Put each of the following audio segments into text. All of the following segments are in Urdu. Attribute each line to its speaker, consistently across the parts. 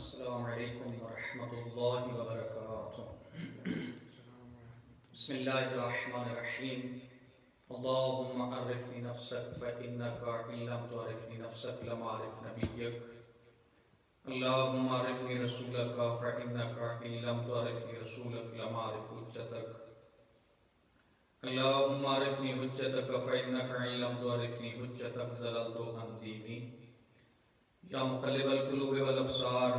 Speaker 1: السلام علیکم ورحمۃ اللہ وبرکاتہ۔ بسم اللہ الرحمن الرحیم۔ اللہم عرفنی نفسک فإنک إن لم تعرفنی نفسک لم أعرف نبیک۔ اللہم عرفنی رسولک فإنک إن لم تعرفنی رسولک لم أعرف حجتک۔ اللہم عرفنی حجتک فإنک إن لم تعرفنی حجتک ضللت عن دینی۔ یا مقلب القلوب والابصار،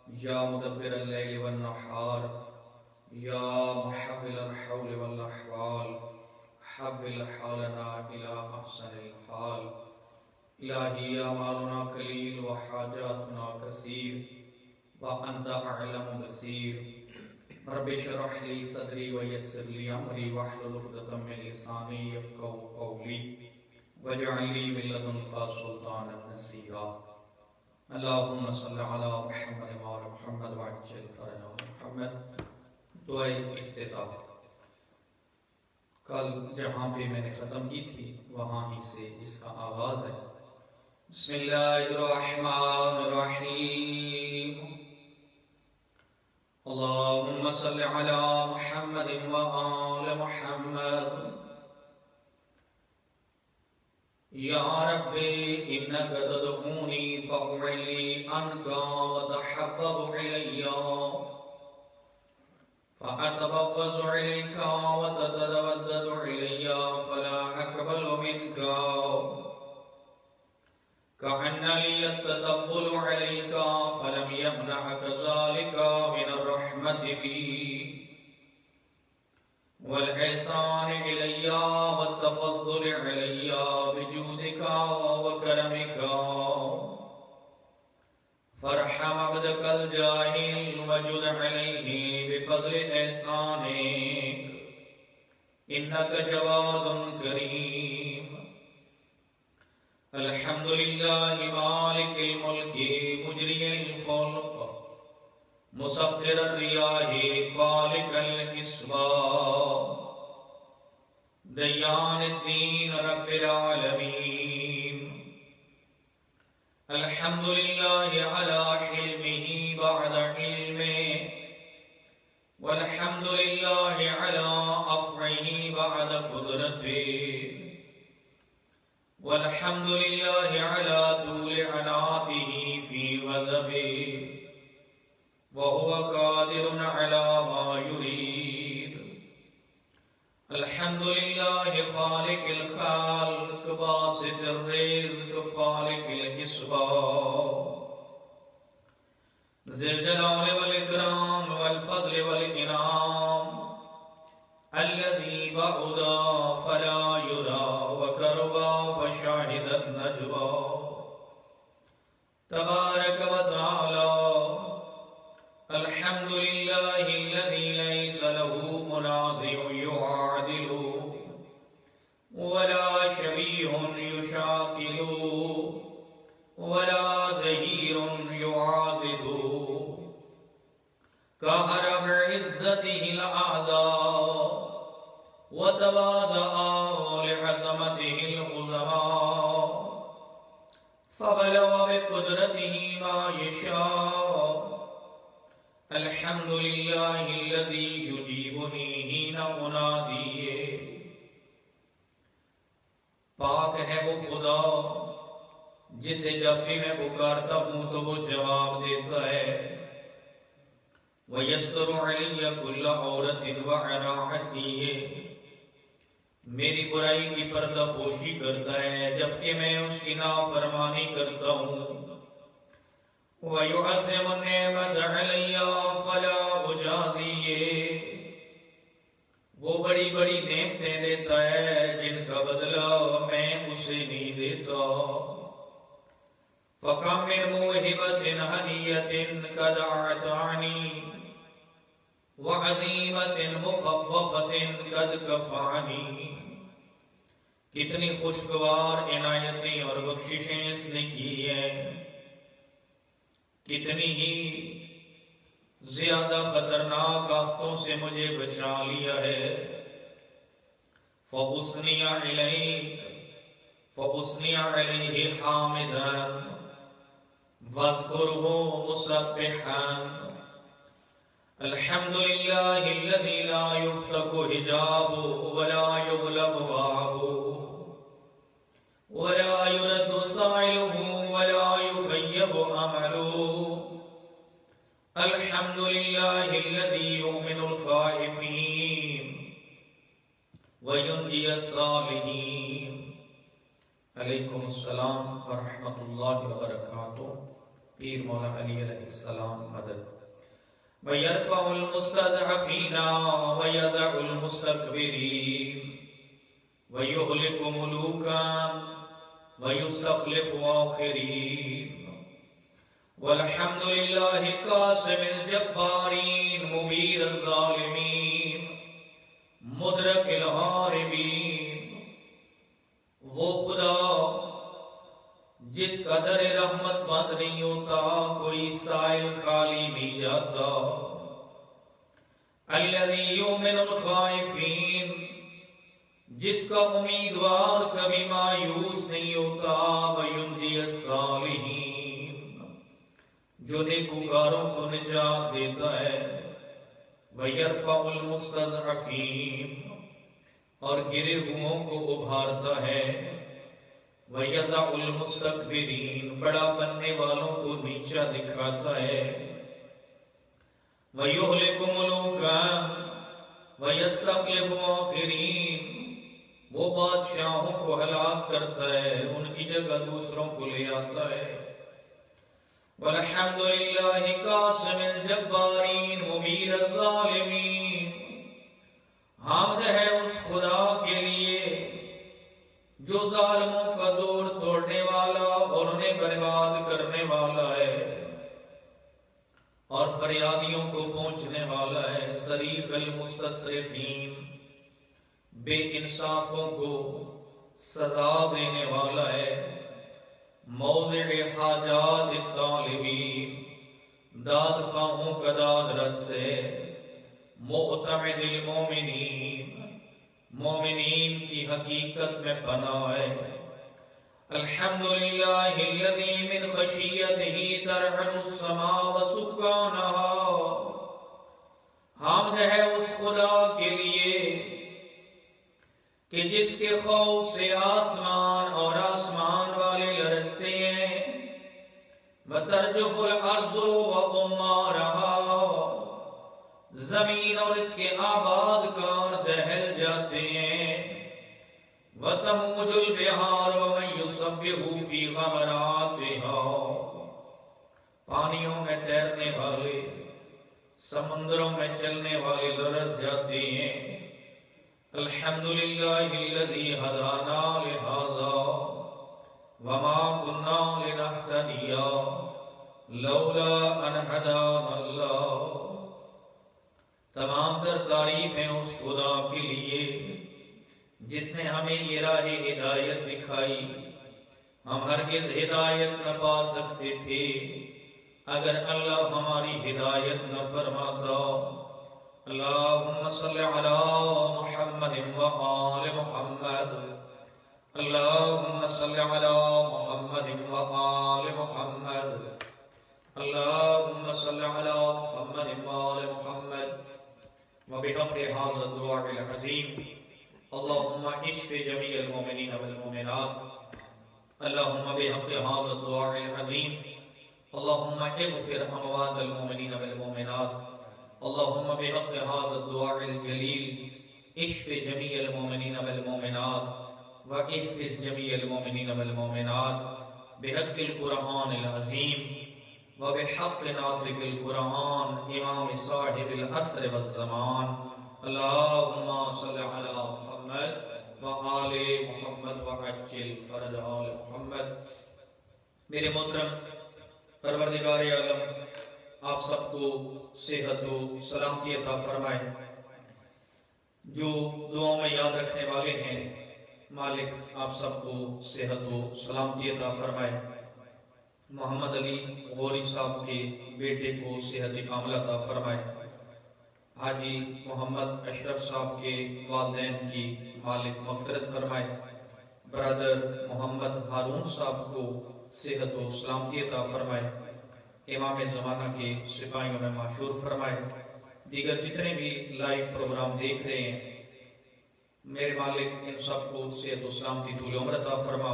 Speaker 1: یا مدبر اللیل والنہار، یا محول الحول والاحوال، حول حالنا الى احسن الحال۔ الہی اعمالنا قلیل وحاجاتنا کثیر، وانت اعلم بصیر۔ رب اشرح لی صدری ویسر لی امری واحلل عقدۃ من لسانی یفقہوا قولی واجعل لی من لدنک سلطانا نصیرا۔ اللہم صلی علی محمد وعلی محمد وعجل فرجہ محمد۔ دعائے افتتاح۔ کل جہاں پہ میں نے ختم کی تھی وہاں ہی سے اس کا آغاز ہے۔ بسم اللہ الرحمن الرحیم۔ اللہم صلی علی محمد وآل محمد۔ یا رب انک تدعونی فأعلی عنک وتحبب الی فأتبغض الیک وتتودد الی فلا اقبل منک کأن لی التطفل علیک فلم یمنعک ذلک من الرحمت بی والإحسان إلي والتفضل علي بجودك وكرمك فارحم عبدك الجاهل وجد عليه بفضل إحسانك إنك جواد كريم۔ الحمد لله مالك الملك مجري الفلك مسخر الرياح فالق الإصباح ديان الدين رب العالمين۔ الحمد لله على حلمه بعد علمه والحمد لله على أفعه بعد قدرته والحمد لله على طول عناته في غضبه وهو قادر على ما يريد۔ الحمد لله خالق الخلق باسط الرزق فالق الأسباب ذي الجلال والإكرام والفضل والإنعام الذي بعد فلا يرى وقرب فشاهد النجوى تبارك وتعالى۔ الحمد لله الذي ليس له منازع يعادله ولا شبيه يشاكله ولا ظهير يعاضده قهر بعزته الأعداء وتواضع لعظمته العظماء فبلغ بقدرته ما يشاء۔ الحمد لله الذي يجيبني حين أناديه۔ پاک ہے وہ خدا جسے جب بھی میں پکارتا ہوں تو وہ جواب دیتا ہے۔ وَيَسْتُرُ عَلِيَّ كُلَّ عَوْرَةٍ وَعَلَى عَصِيهِ۔ میری برائی کی پردہ پوشی کرتا ہے جبکہ میں اس کی نافرمانی کرتا ہوں۔ وَيُعَظِّمُ النِّعْمَةَ عَلَيَّ فَلَا أُجَازِيهِ۔ وہ بڑی بڑی نعمتیں دیتا ہے جن کا بدلہ میں اسے نہیں دیتا۔ فَكَمْ مِنْ مُوهِبَةٍ هَدِيَّةٍ قَدْ أَعْطَانِي وَعَظِيمَةٍ مُخَفَّفَةٍ قَدْ كَفَانِي۔ کتنی خوشگوار عنایتیں اور بخششیں اس نے کی ہیں، کتنی ہی زیادہ خطرناک آفتوں سے مجھے بچا لیا ہے۔ فَأُثْنِيَ عَلَيْهِ حَامِدًا واذكره مسبحا. الحمد لله الذي لا يفتك حجابه ولا يغلب بابه ولا يرد سائله ولا يخيب أمله. الحمد لله الذي يؤمن الخائفين وينجي الصالحين. علیکم السلام ورحمۃ اللہ وبرکاتہ. پیر مولا علی علیہ السلام مدد. وَيَرْفَعُ الْمُسْتَضْعَفِينَ وَيَدَعُ الْمُسْتَكْبِرِينَ وَيُهْلِكُ مُلُوكًا وَيُسْتَخْلِفُ آخِرِينَ. وَالْحَمْدُ لِلَّهِ قَاسِمِ الْجَبَّارِينَ مُبِيرِ الظَّالِمِينَ مُدْرِكِ الْهَارِبِينَ. وہ خدا جس کا در رحمت بند نہیں ہوتا، کوئی سائل خالی نہیں جاتا. الذی یؤمن الخائفین، جس کا امیدوار کبھی مایوس نہیں ہوتا. وینجی الصالحین، جو نیکوکاروں کو نجات دیتا ہے. ویرفع المستضعفین، اور گرے ہوئوں کو ابھارتا ہے. وَيَضَعُ الْمُسْتَكْبِرِينَ، بڑا بننے والوں کو نیچا دکھاتا ہے. وَيُهْلِكُ مُلُوكًا وَيَسْتَخْلِفُ آخِرِينَ، وہ بادشاہوں کو ہلاک کرتا ہے، ان کی جگہ دوسروں کو لے آتا ہے. وَالْحَمْدُ لِلَّهِ قَاسِمِ الْجَبَّارِينَ مُبِيرِ الظَّالِمِينَ. حمد ہے اس خدا کے لیے جو ظالموں کا زور توڑنے والا اور انہیں برباد کرنے والا ہے، اور فریادیوں کو پہنچنے والا ہے. صریخ المستصرخین، بے انصافوں کو سزا دینے والا ہے. موضع حاجات الطالبین، داد خواہوں کا داد رس ہے. معتمد المومنین، مومنین کی حقیقت میں پناہ ہے. الحمدللہ الذی من خشیتہ ترعد السماء وسکانہا، حمد ہے اس خدا کے لیے کہ جس کے خوف سے آسمان اور آسمان والے لرزتے ہیں. وترجف الارض وقمارہا، زمین اور اس کے آباد کار دہل جاتے ہیں. وَتَمُوجُ الْبِحَارُ وَمَن يُصَبِّحُ فِي غَمَرَاتِهَا، پانیوں میں تیرنے والے، سمندروں میں چلنے والے لرز جاتے ہیں. الحمدللہ الذی ہدانا لہذا وما كنا لنهتدی لولا ان ہدانا اللہ. تمام تر تعریفیں اس خدا کے لیے جس نے ہمیں یہ راہ ہدایت دکھائی. ہم ہرگز ہدایت نہ پا سکتے تھے اگر اللہ ہماری ہدایت نہ فرماتا. اللہم صلی علی محمد وآل محمد. اللہم صلی علی محمد وآل محمد. اللہم صلی علی محمد وآل محمد. وبحق هذا الدعاء العظیم اللہم اشف جمیع المؤمنین والمؤمنات. اللہم بحق هذا الدعاء العظیم اللہم اغفر اموات المؤمنین والمؤمنات. اللہم بحق هذا الدعاء الجلیل اشف جمیع المؤمنین والمؤمنات واحفظ جمیع المؤمنین والمؤمنات بحق القرآن العظیم وبحق ناطق القرآن امام صاحب العصر والزمان. اللہم صلی علی محمد وآل محمد وعجل فرج آل محمد. میرے محترم پروردگار عالم آپ سب کو صحت و سلامتی عطا فرمائے. جو دعاؤں میں یاد رکھنے والے ہیں مالک آپ سب کو صحت و سلامتی عطا فرمائے. محمد علی غوری صاحب کے بیٹے کو صحت کاملہ عطا فرمائے. حاجی محمد اشرف صاحب کے والدین کی مالک مغفرت فرمائے. برادر محمد ہارون صاحب کو صحت و سلامتی عطا فرمائے، امام زمانہ کے سپاہیوں میں معشور فرمائے، دیگر جتنے بھی لائیو پروگرام دیکھ رہے ہیں میرے مالک ان سب کو صحت و سلامتی طول عمر عطا فرما،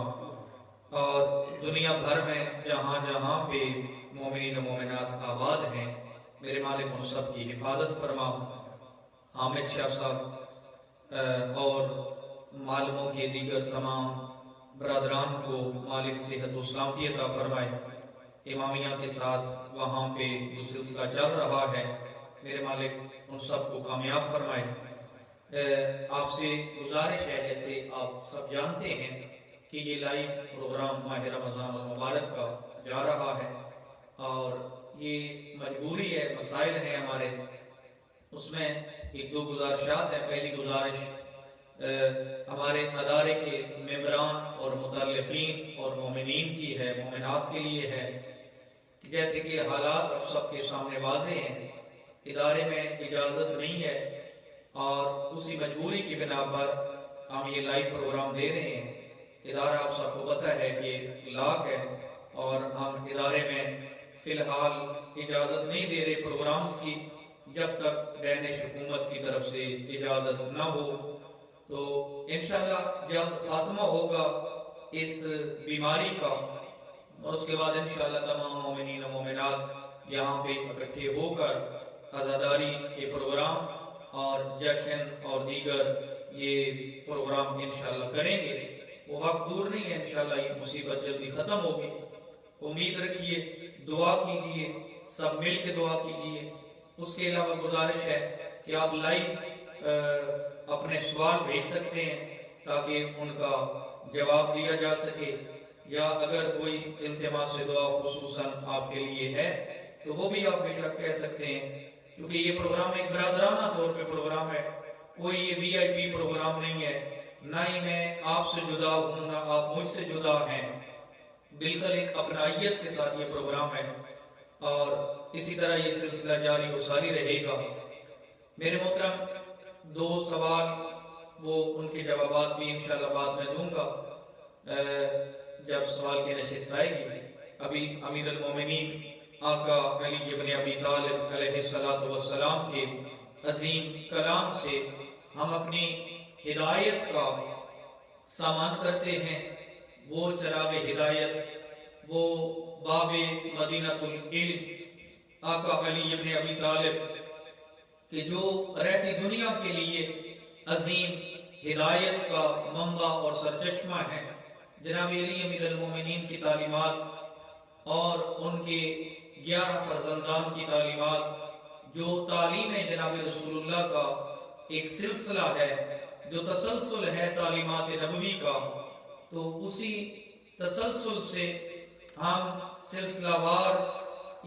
Speaker 1: اور دنیا بھر میں جہاں جہاں پہ مومنین و مومنات آباد ہیں میرے مالک ان سب کی حفاظت فرما۔ حامد شاہ صاحب اور معلوموں کے دیگر تمام برادران کو مالک صحت و سلامتی عطا فرمائے، امامیہ کے ساتھ وہاں پہ جو سلسلہ چل رہا ہے میرے مالک ان سب کو کامیاب فرمائے۔ آپ سے گزارش ہے، جیسے آپ سب جانتے ہیں کہ یہ لائیو پروگرام ماہ رمضان المبارک کا جا رہا ہے، اور یہ مجبوری ہے، مسائل ہیں ہمارے، اس میں ایک دو گزارشات ہیں۔ پہلی گزارش ہمارے ادارے کے ممبران اور متعلقین اور مومنین کی ہے، مومنات کے لیے ہے۔ جیسے کہ حالات اب سب کے سامنے واضح ہیں، ادارے میں اجازت نہیں ہے، اور اسی مجبوری کی بنا پر ہم یہ لائیو پروگرام دے رہے ہیں۔ ادارہ آپ سب کو پتہ ہے کہ لاک ہے، اور ہم ادارے میں فی الحال اجازت نہیں دے رہے پروگرامز کی جب تک ڈینش حکومت کی طرف سے اجازت نہ ہو۔ تو انشاءاللہ جلد خاتمہ ہوگا اس بیماری کا، اور اس کے بعد انشاءاللہ تمام مومنین و مومنات یہاں پہ اکٹھے ہو کر عزاداری کے پروگرام اور جشن اور دیگر یہ پروگرام انشاءاللہ کریں گے۔ وہ وقت دور نہیں ہے، انشاءاللہ یہ مصیبت جلدی ختم ہوگی۔ امید رکھیے، دعا کیجئے، سب مل کے دعا کیجئے۔ اس کے علاوہ گزارش ہے کہ آپ لائیو اپنے سوال بھیج سکتے ہیں تاکہ ان کا جواب دیا جا سکے، یا اگر کوئی التماس دعا خصوصاً آپ کے لیے ہے تو وہ بھی آپ بے شک کہہ سکتے ہیں، کیونکہ یہ پروگرام ایک برادرانہ طور پہ پروگرام ہے، کوئی یہ وی آئی پی پروگرام نہیں ہے، نہ ہی میں آپ سے جدا ہوں نہ آپ مجھ سے جدا ہیں، بالکل ایک اپنائیت کے ساتھ یہ پروگرام ہے، اور اسی طرح یہ سلسلہ جاری و ساری رہے گا۔ میرے محترم، دو سوال وہ ان کے جوابات بھی انشاءاللہ بعد میں دوں گا جب سوال کی نشست آئے گی۔ ابھی امیر المومنین آقا علی ابن ابی طالب علیہ السلام کے عظیم کلام سے ہم اپنی ہدایت کا سامان کرتے ہیں، وہ چراغ ہدایت، وہ باب مدینۃ العلم آقا علی ابن ابی طالب کہ جو رہتی دنیا کے لیے عظیم ہدایت کا منبع اور سرچشمہ ہے، جناب علی امیر المومنین کی تعلیمات اور ان کے 11 فرزندان کی تعلیمات، جو تعلیم جناب رسول اللہ کا ایک سلسلہ ہے، جو تسلسل ہے تعلیمات نبوی کا، تو اسی تسلسل سے ہم سلسلہ وار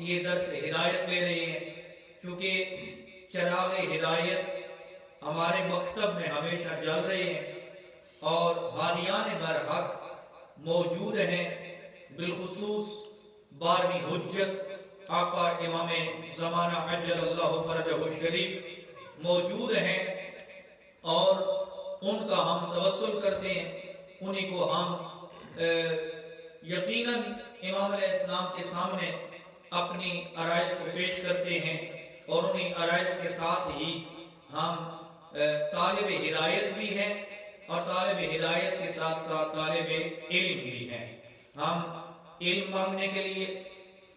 Speaker 1: یہ درس ہدایت لے رہے ہیں، چونکہ چراغ ہدایت ہمارے مکتب میں ہمیشہ جل رہے ہیں، اور ہادیان برحق موجود ہیں، بالخصوص 12ویں حجت آقا امام زمانہ عجل اللہ فرجہ الشریف موجود ہیں، اور ان کا ہم توسل کرتے ہیں، انہی کو ہم یقیناً امام علیہ السلام کے سامنے اپنی عرائض کو پیش کرتے ہیں، اور انہی عرائض کے ساتھ ہی ہم طالب ہدایت بھی ہیں، اور طالب ہدایت کے ساتھ ساتھ طالب علم بھی ہیں۔ ہم علم مانگنے کے لیے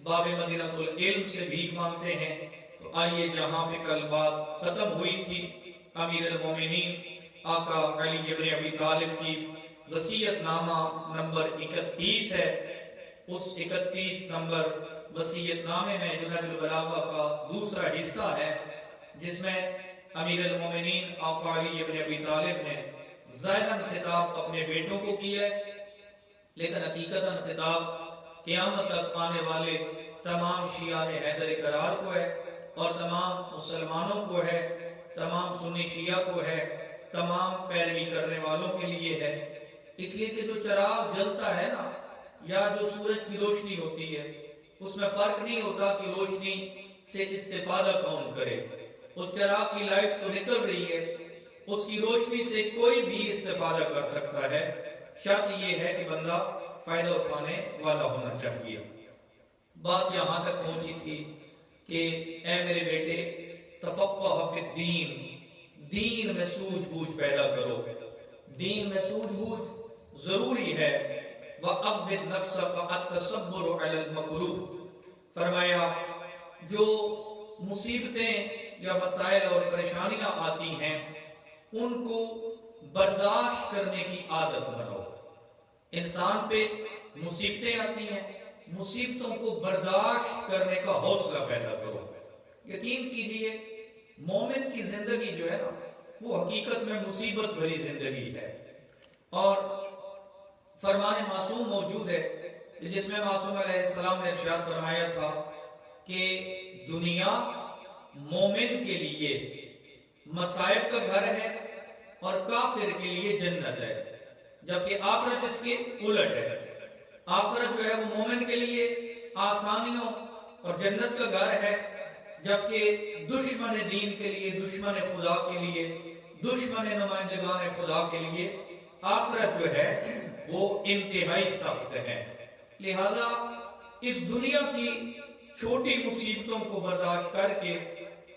Speaker 1: باب مدینۃ العلم سے بھیک مانگتے ہیں۔ تو آئیے، جہاں پہ کل بات ختم ہوئی تھی، امیر المومنین آقا علی ابن ابی طالب کی وصیت نامہ نمبر 31 ہے، اس 31 نمبر وصیت نامے میں جو نہج البلاغہ کا دوسرا حصہ ہے، جس میں امیر المومنین آقا علی ابن ابی طالب نے ظاہراً خطاب اپنے بیٹوں کو کیا ہے، لیکن حقیقتاً خطاب قیامت تک آنے والے تمام شیعہ حیدر قرار کو ہے، اور تمام مسلمانوں کو ہے، تمام سنی شیعہ کو ہے، تمام پیروی کرنے والوں کے لیے ہے۔ اس لیے کہ جو چراغ جلتا ہے نا، یا جو سورج کی روشنی ہوتی ہے، اس میں فرق نہیں ہوتا کہ روشنی سے استفادہ کون کرے۔ اس چراغ کی لائٹ تو نکل رہی ہے، اس کی روشنی سے کوئی بھی استفادہ کر سکتا ہے، شرط یہ ہے کہ بندہ فائدہ اٹھانے والا ہونا چاہیے۔ بات یہاں تک پہنچی تھی کہ اے میرے بیٹے تفقہ فی الدین، دین میں سوجھ بوجھ پیدا کرو، دین میں سوجھ بوجھ ضروری ہے۔ وَأَوِّدْ نَفْسَكَ التَّصَبُّرُ عَلَى الْمَكْرُوهِ، فرمایا جو مصیبتیں یا مسائل اور پریشانیاں آتی ہیں ان کو برداشت کرنے کی عادت بناؤ۔ انسان پہ مصیبتیں آتی ہیں، مصیبتوں کو برداشت کرنے کا حوصلہ پیدا کرو۔ یقین کیجیے مومن کی زندگی جو ہے نا وہ حقیقت میں مصیبت بھری زندگی ہے، اور فرمان معصوم موجود ہے جس میں معصوم علیہ السلام نے ارشاد فرمایا تھا کہ دنیا مومن کے لیے مصائب کا گھر ہے اور کافر کے لیے جنت ہے، جبکہ آخرت اس کے الٹ ہے۔ آخرت جو ہے وہ مومن کے لیے آسانیوں اور جنت کا گھر ہے، جبکہ دشمن دین کے لیے، دشمن خدا کے لیے، دشمن نمائندگان خدا کے لیے آخرت جو ہے وہ انتہائی سخت ہے۔ لہذا اس دنیا کی چھوٹی مصیبتوں کو برداشت کر کے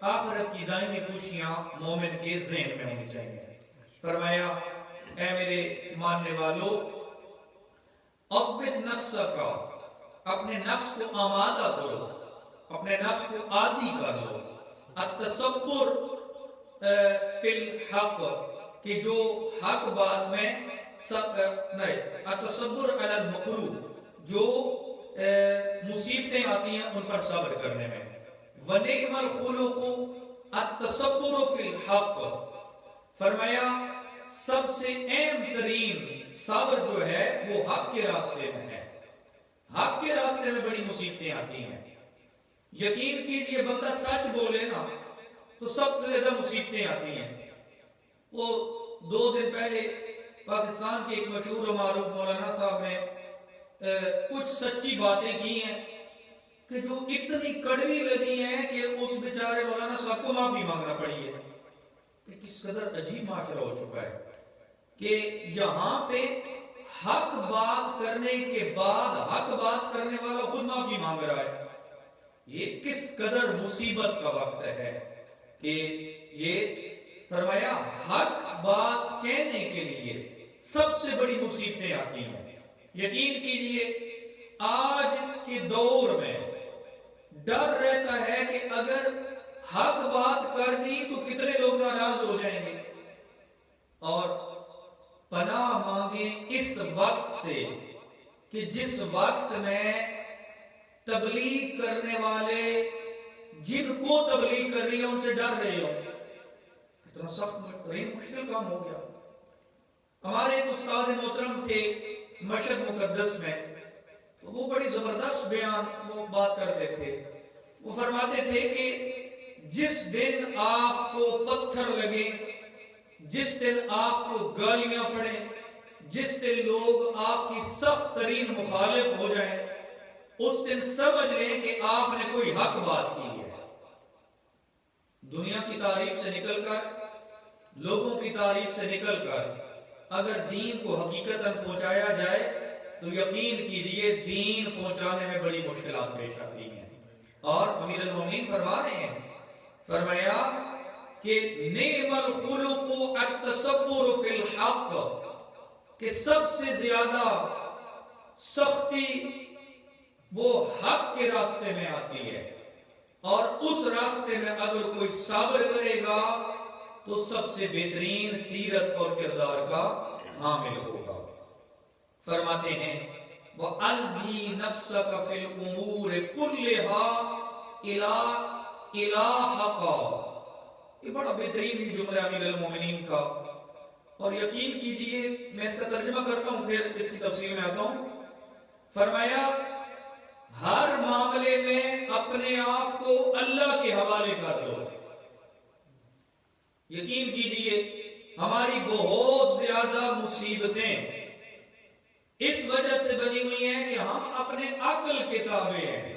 Speaker 1: آخرت کی دائمی خوشیاں مومن کے ذہن میں ہونی چاہیے۔ فرمایا اے میرے ماننے والو اوّد نفسک، اپنے نفس کو آمادہ کرو، اپنے نفس کو عادی کر لو۔ التصبر فی الحق، کہ جو حق بات میں التصبر علی المکروہ، جو مصیبتیں آتی ہیں ان پر صبر کرنے میں۔ وَنِعْمَ الْخُلُقُ التصبر فی الحق، فرمایا سب سے اہم ترین صبر جو ہے وہ حق کے راستے میں ہے۔ حق کے راستے میں بڑی مصیبتیں آتی ہیں، یقین کیجئے بندہ سچ بولے نا تو سب سے زیادہ مصیبتیں آتی ہیں۔ وہ 2 دن پہلے پاکستان کے ایک مشہور و معروف مولانا صاحب نے کچھ سچی باتیں کی ہیں کہ جو اتنی کڑوی لگی ہیں کہ اس بیچارے مولانا صاحب کو معافی مانگنا پڑی ہے۔ کہ کس قدر عجیب معاشرہ ہو چکا ہے کہ یہاں پہ حق بات کرنے کے بعد حق بات کرنے والا خود معافی مانگ رہا ہے۔ یہ کس قدر مصیبت کا وقت ہے کہ یہ فرمایا حق بات کہنے کے لیے سب سے بڑی مصیبتیں آتی ہیں۔ یقین کیجئے آج کے دور میں ڈر رہتا ہے کہ اگر حق بات کر دی تو کتنے لوگ ناراض ہو جائیں گے، اور پناہ مانگیں اس وقت سے کہ جس وقت میں تبلیغ کرنے والے جن کو تبلیغ کر رہی ہے ان سے ڈر رہے ہو۔ اتنا سخت مشکل کام ہو گیا۔ ہمارے ایک استاد محترم تھے مشہد مقدس میں، تو وہ بڑی زبردست بیان وہ بات کرتے تھے۔ وہ فرماتے تھے کہ جس دن آپ کو پتھر لگے، جس دن آپ کو گالیاں پڑیں، جس دن لوگ آپ کی سخت ترین مخالف ہو جائیں، اس دن سمجھ لیں کہ آپ نے کوئی حق بات کی ہے۔ دنیا کی تعریف سے نکل کر، لوگوں کی تعریف سے نکل کر اگر دین کو حقیقتاً پہنچایا جائے تو یقین کیجئے دین پہنچانے میں بڑی مشکلات پیش آتی ہیں۔ اور امیر المومنین فرما رہے ہیں، فرمایا کہ نعم الخلق التصبر فی الحق، کہ سب سے زیادہ سختی وہ حق کے راستے میں آتی ہے، اور اس راستے میں اگر کوئی صبر کرے گا تو سب سے بہترین سیرت اور کردار کا حامل ہوگا۔ فرماتے ہیں وَأَلْجِي نَفْسَكَ فِي الْأُمُورِ كُلِّهَا إِلَىٰ حَقَّ، یہ بڑا بہترین جملہ امیر المومنین کا، اور یقین کیجئے میں اس کا ترجمہ کرتا ہوں پھر اس کی تفصیل میں آتا ہوں۔ فرمایا ہر معاملے میں اپنے آپ کو اللہ کے حوالے کر دو۔ یقین کیجئے ہماری بہت زیادہ مصیبتیں اس وجہ سے بنی ہوئی ہیں کہ ہم اپنے عقل کے تابع ہیں۔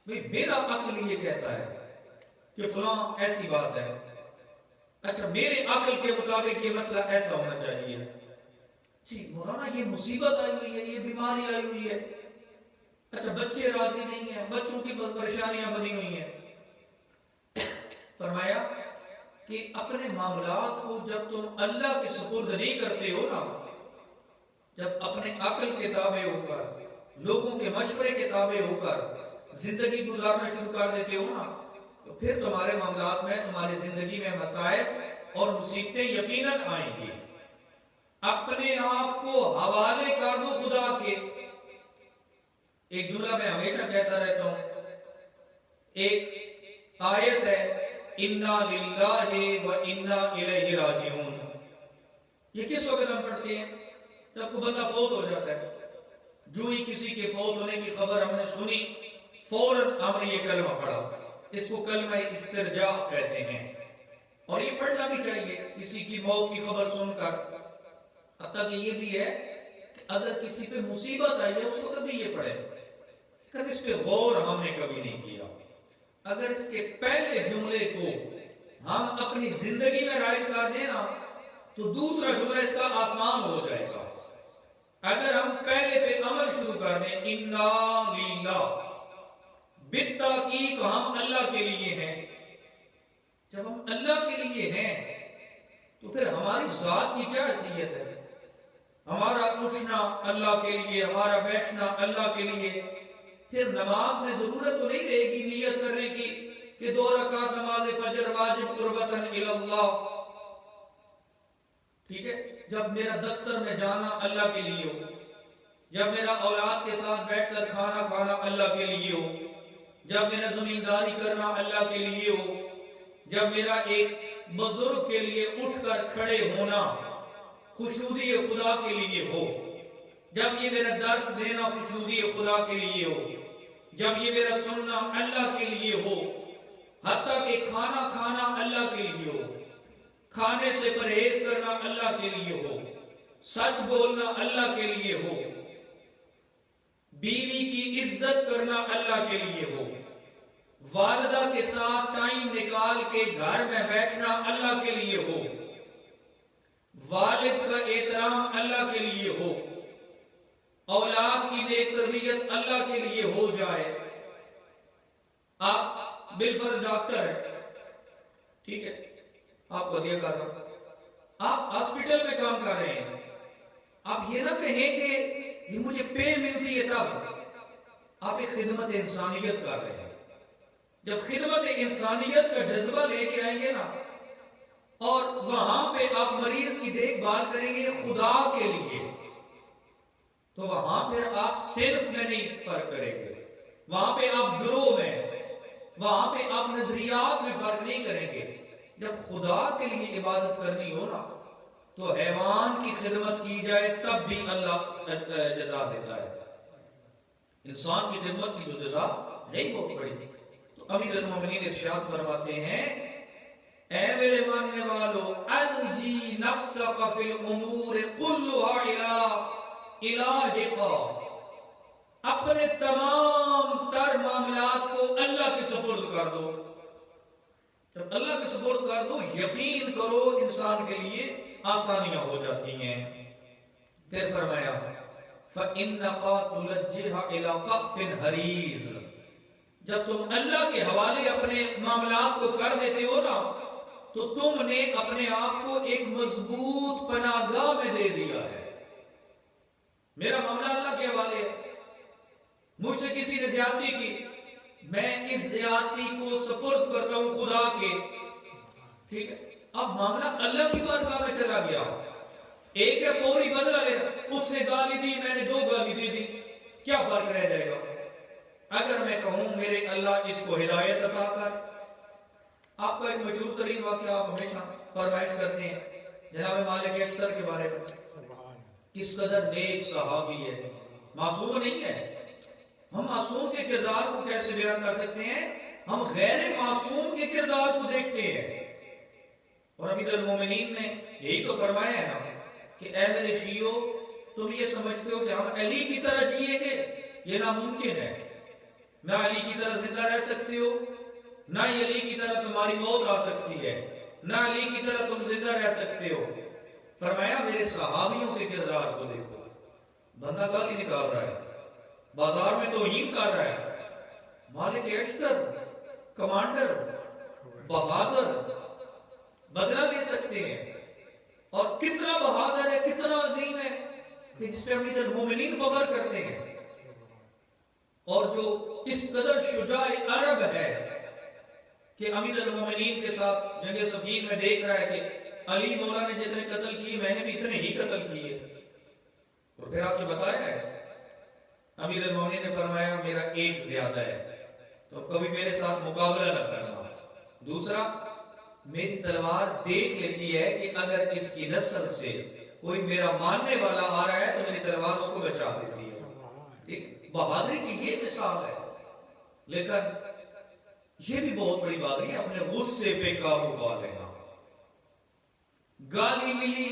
Speaker 1: بھئی میرا عقل یہ کہتا ہے کہ فلاں ایسی بات ہے، اچھا میرے عقل کے مطابق یہ مسئلہ ایسا ہونا چاہیے۔ جی مولانا یہ مصیبت آئی ہوئی ہے، یہ بیماری آئی ہوئی ہے، اچھا بچے راضی نہیں ہیں، بچوں کی پریشانیاں بنی ہوئی ہیں. فرمایا کہ اپنے معاملات کو جب تم اللہ کے سپرد نہیں کرتے ہو نا، جب اپنے عقل کے تابع ہو کر، لوگوں کے مشورے کے تابع ہو کر زندگی گزارنا شروع کر دیتے ہو نا، تو پھر تمہارے معاملات میں، تمہاری زندگی میں مسائب اور مصیبتیں یقیناً آئیں گی. اپنے آپ کو حوالے کر دو خدا کے. ایک جملہ میں ہمیشہ کہتا رہتا ہوں، ایک آیت ہے انا للہ و انا الیہ راجعون. یہ کس وقت ہم پڑھتے ہیں؟ جب کوئی بندہ فوت ہو جاتا ہے. جو ہی کسی کے فوت ہونے کی خبر ہم نے سنی، فوراً ہم نے یہ کلمہ پڑھا. اس کو کلمہ استرجاع کہتے ہیں، اور یہ پڑھنا بھی چاہیے کسی کی موت کی خبر سن کر. حتیٰ کہ یہ بھی ہے کہ اگر کسی پہ مصیبت آئی ہے اس وقت بھی یہ پڑھے. کبھی اس پہ غور ہم نے کبھی نہیں کیا. اگر اس کے پہلے جملے کو ہم اپنی زندگی میں رائج کر دیں نا، تو دوسرا جملہ اس کا آسان ہو جائے گا. اگر ہم پہلے پہ عمل شروع کر دیں، انا للہ، بالتحقیق ہم اللہ کے لیے ہیں. جب ہم اللہ کے لیے ہیں تو پھر ہماری ذات کی کیا حیثیت ہے؟ ہمارا اٹھنا اللہ کے لیے، ہمارا بیٹھنا اللہ کے لیے. پھر نماز میں ضرورت تو نہیں رہے گی نیت کرنے کی کہ 2 رکعت نماز فجر واجب قربتاً اللہ. ٹھیک ہے، جب میرا دفتر میں جانا اللہ کے لیے ہو، جب میرا اولاد کے ساتھ بیٹھ کر کھانا کھانا اللہ کے لیے ہو، جب میرا زمینداری کرنا اللہ کے لیے ہو، جب میرا ایک بزرگ کے لیے اٹھ کر کھڑے ہونا خوشنودی خدا کے لیے ہو، جب یہ میرا درس دینا خوشنودی خدا کے لیے ہو، جب یہ میرا سننا اللہ کے لیے ہو، حتیٰ کہ کھانا کھانا اللہ کے لیے ہو، کھانے سے پرہیز کرنا اللہ کے لیے ہو، سچ بولنا اللہ کے لیے ہو، بیوی کی عزت کرنا اللہ کے لیے ہو، والدہ کے ساتھ ٹائم نکال کے گھر میں بیٹھنا اللہ کے لیے ہو، والد کا احترام اللہ کے لیے ہو، اولاد کی نیک تربیت اللہ کے لیے ہو جائے. آپ بالفرض ڈاکٹر ہیں، ٹھیک ہے، آپ کو دیا کر رہا، آپ ہاسپٹل میں کام کر رہے ہیں. آپ یہ نہ کہیں کہ یہ مجھے پے ملتی ہے تب. آپ ایک خدمت انسانیت کر رہے ہیں. جب خدمت انسانیت کا جذبہ لے کے آئیں گے نا، اور وہاں پہ آپ مریض کی دیکھ بھال کریں گے خدا کے لیے، تو وہاں پھر آپ صرف میں نہیں فرق کریں گے، وہاں پہ آپ گروہ میں، وہاں پہ آپ نظریات میں فرق نہیں کریں گے. جب خدا کے لیے عبادت کرنی ہو نا، تو حیوان کی خدمت کی جائے تب بھی اللہ جزا دیتا ہے. انسان کی خدمت کی جو جزا نہیں بہت بڑی. تو امیر المومنین ارشاد فرماتے ہیں، اے میرے ماننے والو، الجی نفسک فی الامور کلها الہ، اپنے تمام تر معاملات کو اللہ کے سپرد کر دو. جب اللہ کے سپرد کر دو، یقین کرو انسان کے لیے آسانیاں ہو جاتی ہیں. پھر فرمایا فَإِنَّقَا تُلَجِّهَا إِلَىٰ قَقْفٍ حَرِيزٍ، جب تم اللہ کے حوالے اپنے معاملات کو کر دیتے ہو نا، تو تم نے اپنے آپ کو ایک مضبوط پناہ گاہ میں دے دیا ہے. میرا معاملہ اللہ کے حوالے ہے. مجھ سے کسی نے زیادتی کی، میں اس زیادتی کو سپرد کرتا ہوں خدا کے. ٹھیک ہے، اب معاملہ اللہ کی بارگاہ میں چلا گیا. ایک ہے فوری بدلہ لینا، اس نے گالی دی، میں نے 2 گالی دے دی، کیا فرق رہ جائے گا؟ اگر میں کہوں میرے اللہ اس کو ہدایت عطا کر. آپ کا ایک مشہور ترین واقعہ آپ ہمیشہ فرمائش کرتے ہیں جناب مالک اشتر کے بارے میں. کس قدر نیک صحابی ہے، معصوم نہیں ہے. ہم معصوم کے کردار کو کیسے بیان کر سکتے ہیں؟ ہم غیر معصوم کے کردار کو دیکھتے ہیں. اور امیر المومنین نے یہی تو فرمایا ہے نا کہ اے میرے شیعو، تم یہ سمجھتے ہو کہ ہم علی کی طرح جیئیں گے؟ یہ ناممکن ہے. نہ علی کی طرح زندہ رہ سکتے ہو، نہ علی کی طرح تمہاری موت آ سکتی ہے، نہ علی کی طرح تم زندہ رہ سکتے ہو. فرمایا میرے صحابیوں کے کردار کو دیکھو، بندہ گالی نکال رہا ہے، بازار میں توہین کر رہا ہے، مالک اشتر، کمانڈر، بہادر، بدلہ لے سکتے ہیں، اور کتنا بہادر ہے، کتنا عظیم ہے کہ جس پہ امیر المومنین فخر کرتے ہیں، اور جو اس قدر شجاع عرب ہے کہ امیر المومنین کے ساتھ جنگ صفین میں دیکھ رہا ہے کہ علی مولا نے جتنے قتل کیے میں نے بھی اتنے ہی قتل کیے، اور پھر آپ نے بتایا ہے امیر المومنین نے فرمایا میرا ایک زیادہ ہے تو کبھی میرے ساتھ مقابلہ نہ کرنا، دوسرا میری تلوار دیکھ لیتی ہے کہ اگر اس کی نسل سے کوئی میرا ماننے والا آ رہا ہے تو میری تلوار اس کو بچا دیتی ہے، ٹھیک، بہادری کی یہ مثال ہے۔ لیکن یہ بھی بہت بڑی بہادری ہے اپنے غصے پہ قابو پا لینا۔ گالی ملی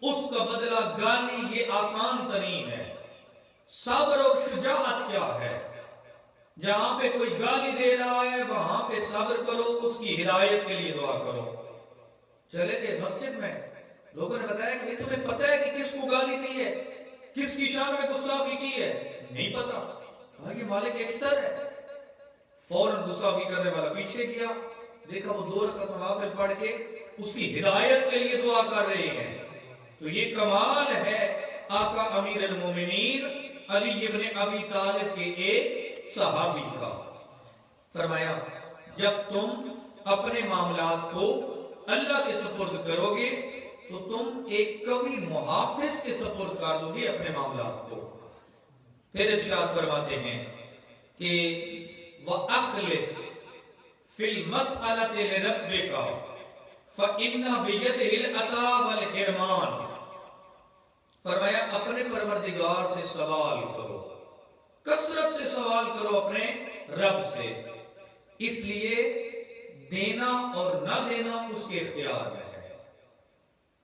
Speaker 1: اس کا بدلہ گالی یہ آسان ترین ہے، صبر اور شجاعت کیا ہے؟ جہاں پہ کوئی گالی دے رہا ہے وہاں پہ صبر کرو، اس کی ہدایت کے لیے دعا کرو۔ چلے گئے مسجد میں، لوگوں نے بتایا کہ تمہیں پتہ ہے کہ کس کو گالی دی ہے، کس کی شان میں گستاخی کی ہے؟ نہیں پتا۔ کہا یہ مالک اشتر ہے۔ فوراً گستاخی کرنے والا پیچھے گیا، دیکھا وہ 2 رکعت نوافل پڑھ کے اس کی ہدایت کے لیے دعا کر رہے ہیں۔ تو یہ کمال ہے آقا امیر المومنین علی ابن ابی طالب کے ایک صحابی کا۔ فرمایا جب تم اپنے معاملات کو اللہ کے سپرد کرو گے تو تم ایک قوی محافظ کے سپرد کر دو گے اپنے معاملات کو۔ پھر ارشاد فرماتے ہیں کہ وَأَخْلِصْ فِي الْمَسْأَلَةِ لِرَبِّكَ فَإِنَّ بِيَدِهِ الْعَطَاءُ وَالْحِرْمَانُ۔ فرمایا اپنے پروردگار سے سوال کرو، کثرت سے سوال کرو اپنے رب سے، اس لیے دینا اور نہ دینا اس کے اختیار میں ہے۔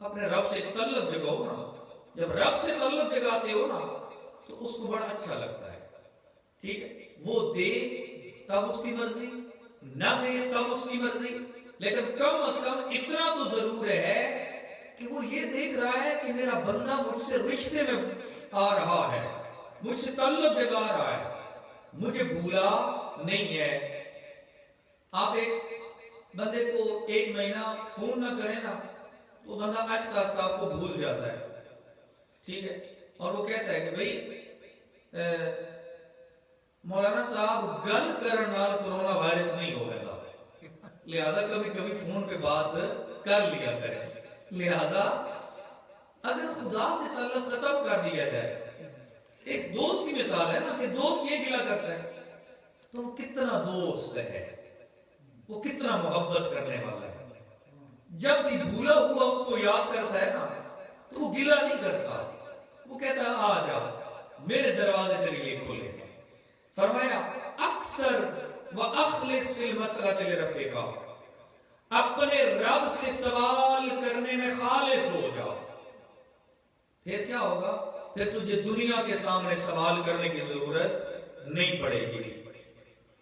Speaker 1: اپنے رب سے تعلق جگاؤ نا، جب رب سے تعلق جگاتے ہو نا تو اس کو بڑا اچھا لگتا ہے، ٹھیک ہے، وہ دے تب اس کی مرضی، نہ دے تب اس کی مرضی، لیکن کم از کم اتنا تو ضرور ہے کہ وہ یہ دیکھ رہا ہے کہ میرا بندہ مجھ سے رشتے میں آ رہا ہے، مجھ سے تعلق جگا رہا ہے، مجھے بھولا نہیں ہے۔ آپ ایک بندے کو 1 مہینہ فون نہ کریں نا تو بندہ آہستہ آہستہ آپ کو بھول جاتا ہے، ٹھیک ہے، اور وہ کہتا ہے کہ بھئی مولانا صاحب گل کرنا کرونا وائرس نہیں ہو گیا، لہذا کبھی کبھی فون پہ بات کر لیا کریں۔ لہذا اگر خدا سے تعلق ختم کر دیا جائے، ایک دوست کی مثال ہے نا کہ دوست یہ گلا کرتا ہے تو وہ کتنا دوست ہے، وہ کتنا محبت کرنے والا ہے، جب بھی بھولا ہوا اس کو یاد کرتا ہے نا تو وہ گلا نہیں کرتا، وہ کہتا ہے آ جا میرے دروازے تیرے لیے کھولے۔ فرمایا اکثر وَأَخْلِصْ فِي الْمَسْأَلَةِ لِرَبِّكَ، اپنے رب سے سوال کرنے میں خالص ہو جاؤ، پھر کیا ہوگا؟ پھر تجھے دنیا کے سامنے سوال کرنے کی ضرورت نہیں پڑے گی۔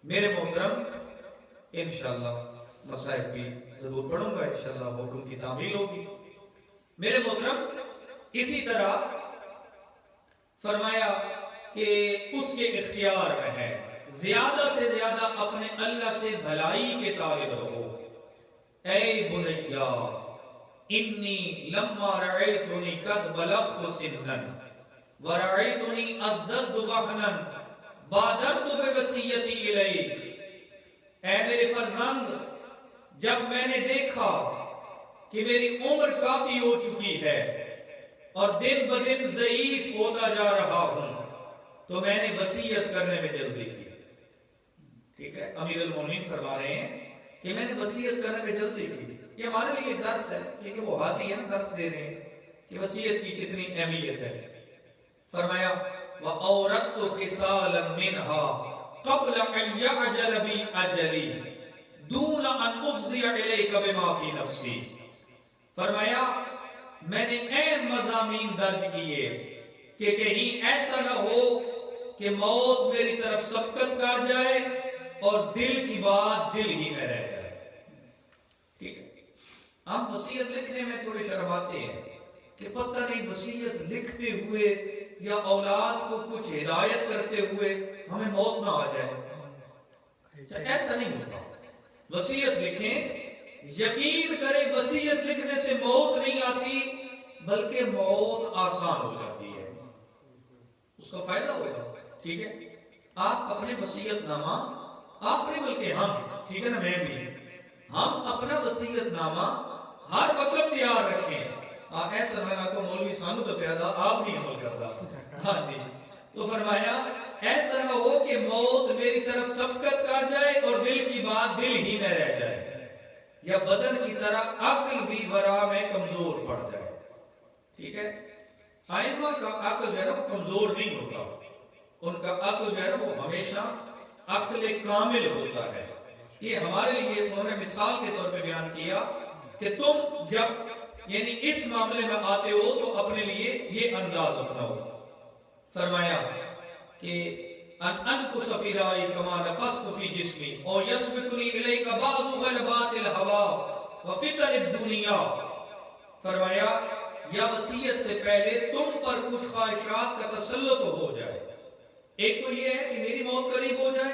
Speaker 1: میرے محترم انشاءاللہ مسائل بھی ضرور پڑھوں گا، انشاءاللہ حکم کی تعمیل ہوگی۔ میرے محترم اسی طرح فرمایا کہ اس کے اختیار میں ہے، زیادہ سے زیادہ اپنے اللہ سے بھلائی کے طالب رہو۔ اے بنیا انی لما رأیتنی قد بلغت سنا ورأیتنی ازددت وهنا بادرت بوصیتی الیک۔ اے میرے فرزند، جب میں نے دیکھا کہ میری عمر کافی ہو چکی ہے اور دن بدن ضعیف ہوتا جا رہا ہوں تو میں نے وصیت کرنے میں جلدی کی۔ ٹھیک ہے، امیر المومنین فرما رہے ہیں کہ میں نے وصیت کرنے میں جلدی کی۔ یہ ہمارے لیے ایک درس ہے، کیونکہ وہ ہاتھی ہے نا، درس دے رہے ہیں کہ وصیت کی کتنی اہمیت ہے۔ فرمایا وَأَوْرَدْتُ خِصَالًا مِّنْهَا قَبْلَ أَنْ يَعْجَلَ بِي أَجَلِي دُونَ أَنْ أُفْضِيَ إِلَيْكَ بِمَا فِي نَفْسِي۔ فرمایا میں نے اہم مضامین درج کیے کہ کہیں ایسا نہ ہو کہ موت میری طرف سبقت کر جائے اور دل کی بات دل ہی میں رہ جائے۔ ٹھیک ہے، ہم وصیت لکھنے میں تھوڑے شرماتے ہیں، کہ پتہ نہیں وصیت لکھتے ہوئے یا اولاد کو کچھ ہدایت کرتے ہوئے ہمیں موت نہ آ جائے. ایسا نہیں ہوتا. وصیت لکھیں، یقین کریں وصیت لکھنے سے موت نہیں آتی بلکہ موت آسان ہو جاتی ہے، اس کا فائدہ ہوگا. ٹھیک ہے، آپ اپنے وصیت نامہ، آپ نہیں بلکہ ہم، ٹھیک ہے نا، میں بھی، ہم اپنا وصیت نامہ ہر وقت تیار رکھیں. ایسا میں کو مولوی سانو تو پیدا آپ نہیں عمل کرتا. ہاں جی، تو فرمایا ایسا نہ ہو کہ موت میری طرف سبقت کر جائے اور دل کی بات دل ہی میں رہ جائے، یا بدن کی طرح عقل بھی ورا میں کمزور پڑ جائے. ٹھیک ہے، ائمہ کا عقل جو ہے نا وہ کمزور نہیں ہوتا، ان کا عقل جو ہے نا وہ ہمیشہ عقل کامل ہوتا ہے. یہ ہمارے لیے انہوں نے مثال کے طور پہ بیان کیا کہ تم جب یعنی اس معاملے میں آتے ہو تو اپنے لیے یہ انداز اپناؤ. فرمایا کہ ان انقص فی رائی کما نقصت فی جسمی اور یسبقنی الیک بعض غلبات الہوا وفتن الدنیا. فرمایا یا وصیت سے پہلے تم پر کچھ خواہشات کا تسلط ہو جائے. ایک تو یہ ہے کہ میری موت قریب ہو جائے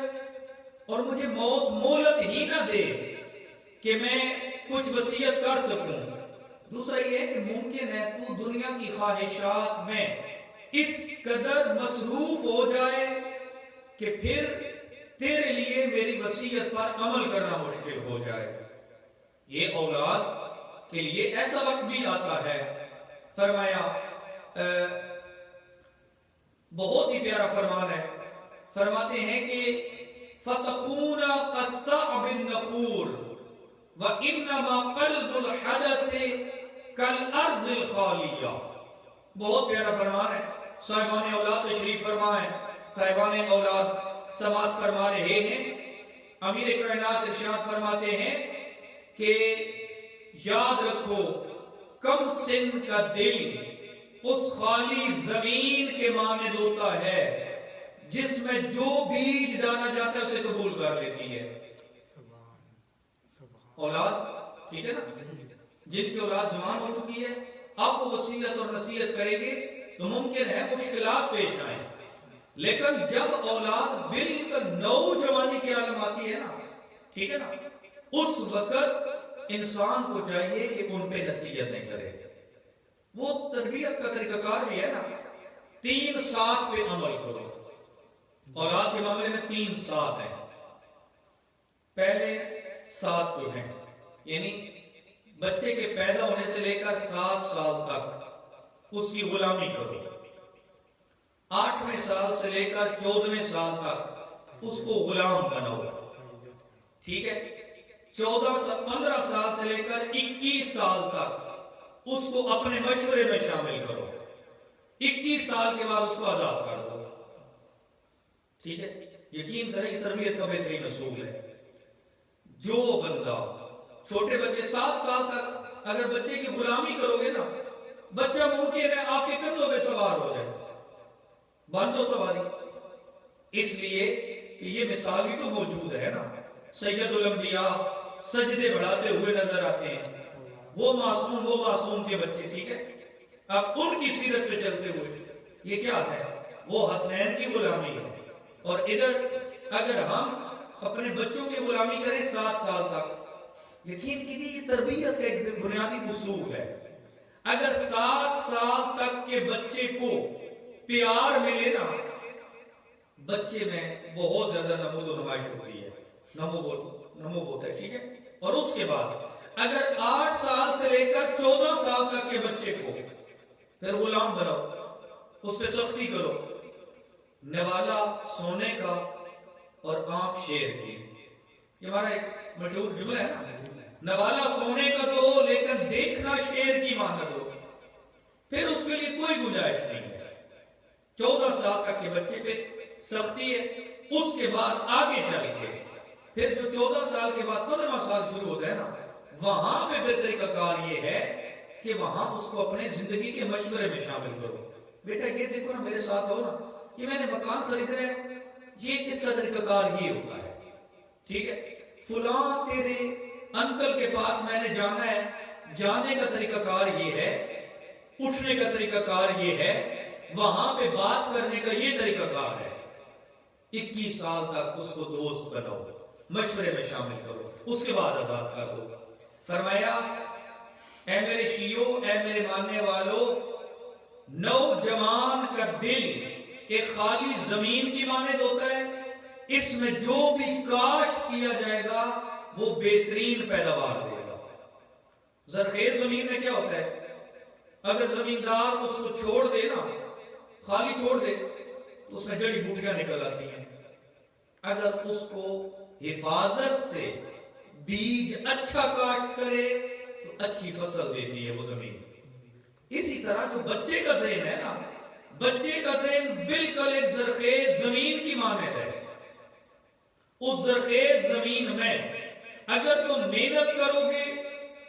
Speaker 1: اور مجھے موت مہلت ہی نہ دے کہ میں کچھ وصیت کر سکوں. دوسرا یہ ہے کہ ممکن ہے تو دنیا کی خواہشات میں اس قدر مصروف ہو جائے کہ پھر تیرے لیے میری وصیت پر عمل کرنا مشکل ہو جائے. یہ اولاد کے لیے ایسا وقت بھی آتا ہے. فرمایا بہت ہی پیارا فرمان ہے، فرماتے ہیں کہ فَتَقُونَ قَصَّعْبِ النَّقُورِ وَإِنَّمَا قَلْبُ الْحَدَثِ كَالْأَرْضِ الْخَالِيَّةِ. بہت پیارا فرمان ہے. صاحبان اولاد تشریف فرمائیں، صاحبان اولاد سماعت فرما رہے ہیں. امیر کائنات ارشاد فرماتے ہیں کہ یاد رکھو کم سن کا دل اس خالی زمین کے مانند ہوتا ہے جس میں جو بیج ڈالا جاتا ہے اسے قبول کر لیتی ہے. اولاد ٹھیک ہے نا، جن کی اولاد جوان ہو چکی ہے اب وہ وصیت اور نصیحت کریں گے تو ممکن ہے مشکلات پیش آئیں، لیکن جب اولاد بالکل نوجوانی کی عالم آتی ہے نا، ٹھیک ہے نا، اس وقت انسان کو چاہیے کہ ان پہ نصیحتیں کرے. وہ تربیت کا طریقہ کار بھی ہے نا، 3 ساتھ پہ عمل کرو. اولاد کے معاملے میں 3 ساتھ ہیں. پہلے 7 جو ہیں یعنی بچے کے پیدا ہونے سے لے کر 7 سال تک اس کی غلامی کرو. 8ویں سال سے لے کر 14ویں سال تک اس کو غلام بناؤ. ٹھیک ہے، 15 سال سے لے کر 21 سال تک اس کو اپنے مشورے میں شامل کرو. 21 سال کے بعد اس کو آزاد کر دو. ٹھیک ہے، یقین کریں یہ تربیت کا بہترین اصول ہے. جو بندہ چھوٹے بچے 7 سال تک اگر بچے کی غلامی کرو گے نا، بچہ ممکن ہے آپ کے کندھوں پہ سوار ہو جائے. باندھو سواری. اس لیے کہ یہ مثال بھی تو موجود ہے نا، سید الانبیاء سجدے بڑھاتے ہوئے نظر آتے ہیں. وہ معصوم کے بچے. ٹھیک ہے، اب ان کی سیرت پہ چلتے ہوئے یہ کیا ہے، وہ حسنین کی غلامی ہے. اور ادھر اگر ہم اپنے بچوں کی غلامی کریں 7 سال تک، یقین کیجیے یہ تربیت کا ایک بنیادی اصول ہے. اگر 7 سال تک کے بچے کو پیار ملے نا، بچے میں بہت زیادہ نمود و نمائش ہوتی ہے، نمو ہوتا ہے. ٹھیک ہے، اور اس کے بعد اگر 8 سال سے لے کر 14 سال تک کے بچے کو پھر غلام بناؤ، اس پہ سختی کرو. نوالا سونے کا اور آنکھ شیر کی، یہ ہمارا ایک مشہور جملہ ہے نا، نوالا سونے کا دو لیکن دیکھنا شیر کی مانند ہو. پھر اس کے لیے کوئی گنجائش نہیں ہے. 14 سال تک کے بچے پہ سختی ہے. اس کے بعد آگے چل کے پھر جو 14 سال کے بعد 15واں سال شروع ہوتا ہے نا، وہاں پہ پھر طریقہ کار یہ ہے کہ وہاں اس کو اپنے زندگی کے مشورے میں شامل کرو. بیٹا یہ دیکھو نا، میرے ساتھ ہو نا، یہ میں نے مکان خریدنا ہے، یہ اس کا طریقہ کار یہ ہوتا ہے. ٹھیک ہے، فلاں تیرے انکل کے پاس میں نے جانا ہے، جانے کا طریقہ کار یہ ہے اٹھنے کا طریقہ کار یہ ہے، وہاں پہ بات کرنے کا یہ طریقہ کار ہے۔ 21 سال تک اس کو دوست بناؤ، مشورے میں شامل کرو، اس کے بعد آزاد کر دو۔ فرمایا اے میرے شیعو، اے میرے ماننے والو، نوجوان کا دل ایک خالی زمین کی مانند ہوتا ہے، اس میں جو بھی کاشت کیا جائے گا وہ بہترین پیداوار دے گا۔ زرخیز زمین میں کیا ہوتا ہے؟ اگر زمیندار اس کو چھوڑ دے نا، خالی چھوڑ دے، تو اس میں جڑی بوٹیاں نکل آتی ہیں۔ اگر اس کو حفاظت سے بیج اچھا کاشت کرے تو اچھی فصل دیتی ہے وہ زمین۔ اسی طرح جو بچے کا ذہن ہے نا، بچے کا ذہن بالکل ایک زرخیز زمین کی مانند ہے۔ اس زرخیز زمین میں اگر تم محنت کرو گے،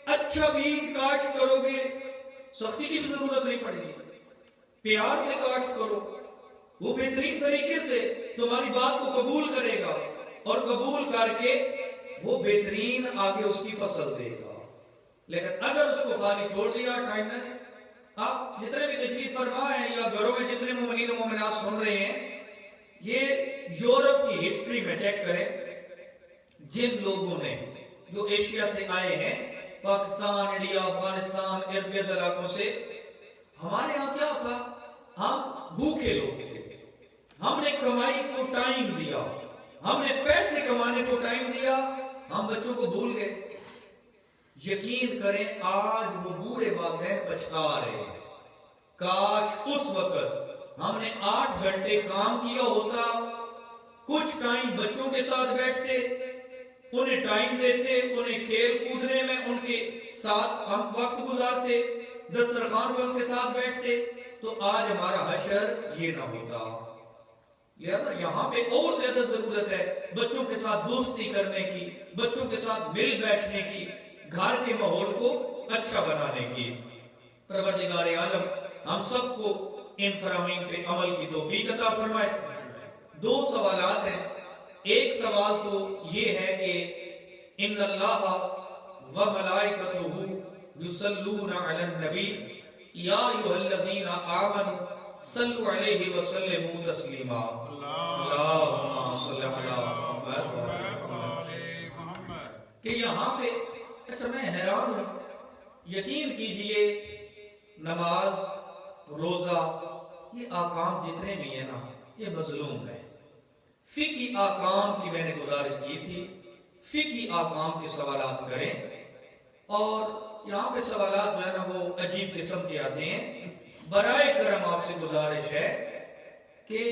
Speaker 1: اچھا بیج کاشت کرو گے، سختی کی بھی ضرورت نہیں پڑے گی، پیار سے کاشت کرو، وہ بہترین طریقے سے تمہاری بات کو قبول کرے گا، اور قبول کر کے وہ بہترین آگے اس کی فصل دے گا۔ لیکن اگر اس کو خالی چھوڑ دیا، ٹائم نہ دے، آپ جتنے بھی تشریف فرما ہیں یا گھروں میں جتنے مومنین و مومنات سن رہے ہیں، یہ یورپ کی ہسٹری میں چیک کریں، جن لوگوں نے جو ایشیا سے آئے ہیں، پاکستان، انڈیا، افغانستان، ارد گرد علاقوں سے، ہمارے ہاں کیا تھا؟ ہم بھوکے لوگ تھے، ہم نے کمائی کو ٹائم دیا، ہم نے پیسے کمانے کو ٹائم دیا، ہم بچوں کو بھول گئے۔ یقین کریں آج وہ بوڑھے والدین پچھتا رہے ہیں، کاش اس وقت ہم نے 8 گھنٹے کام کیا ہوتا، کچھ ٹائم بچوں کے ساتھ بیٹھتے، انہیں ٹائم دیتے، انہیں کھیل کودنے میں ان کے ساتھ ہم وقت گزارتے، دسترخوان پہ ان کے ساتھ بیٹھتے، تو آج ہمارا حشر یہ نہ ہوتا۔ لہذا یہاں پہ اور زیادہ ضرورت ہے بچوں کے ساتھ دوستی کرنے کی، بچوں کے ساتھ مل بیٹھنے کی، گھر کے ماحول کو اچھا بنانے کی۔ پروردگار عالم ہم سب کو ان فرامین پہ عمل کی توفیق عطا فرمائے۔ 2 سوالات ہیں۔ ایک سوال تو یہ ہے کہ ان اللہ و ملائکتہ یصلون علی النبی یا ایھا الذین آمنوا صلوا علیہ وسلموا تسلیما۔ اللہم صل علی محمد کہ یہاں پہ اچھا میں حیران ہوں، یقین کیجئے نماز، روزہ، یہ آکام جتنے بھی ہیں نا، یہ مظلوم ہے۔ فقہی آکام کی میں نے گزارش کی تھی، فقہی آکام کے سوالات کریں، اور یہاں پہ سوالات جو ہے نا وہ عجیب قسم کے آتے ہیں۔ برائے کرم آپ سے گزارش ہے کہ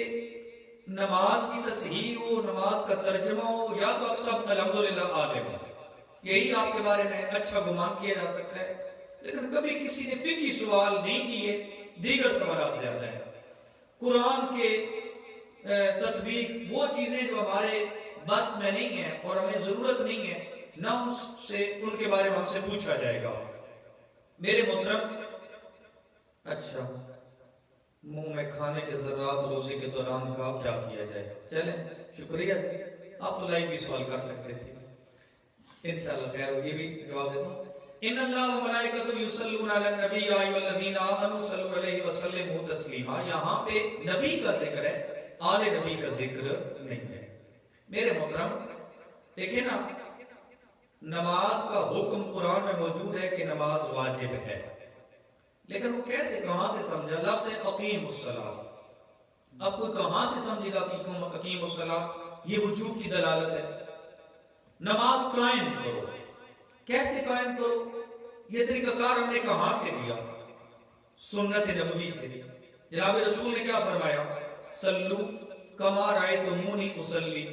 Speaker 1: نماز کی تصحیح ہو، نماز کا ترجمہ ہو، یا تو آپ سب الحمدللہ عالم ہیں، یہی آپ کے بارے میں اچھا گمان کیا جا سکتا ہے، لیکن کبھی کسی نے فقہی سوال نہیں کیے، دیگر سوالات زیادہ ہیں۔ قرآن کے تطبیق وہ چیزیں جو ہمارے بس میں نہیں ہیں اور ہمیں ضرورت نہیں ہے، نہ ان کے بارے میں ہم سے پوچھا جائے گا۔ میرے محترم، اچھا منہ میں کھانے کے ذرات روزے کے دوران کا کیا کیا جائے؟ چلیں شکریہ، آپ تو لائیو بھی سوال کر سکتے تھے، انشاءاللہ خیر ہو، یہ بھی جواب دیتا ہوں۔ ان اللہ و ملائکتہ یصلون علی النبی یا ایھا الذین آمنوا صلوا علیہ وسلموا تسلیما۔ یہاں پہ نبی کا ذکر ہے، آل نبی کا ذکر نہیں ہے۔ میرے محترم دیکھیں نا، نماز کا حکم قرآن میں موجود ہے کہ نماز واجب ہے، لیکن وہ کیسے، کہاں سے سمجھا؟ لفظ اقیم الصلاۃ۔ اب کوئی کہاں سے سمجھے گا کہ اقیم الصلاۃ یہ وجوب کی دلالت ہے؟ نماز قائم کرو، کیسے قائم کرو؟ یہ طریقہ کار ہم نے کہاں سے لیا؟ سنت نبوی سے۔ جناب رسول نے کیا فرمایا؟ صلو کما رأیتمونی اصلی،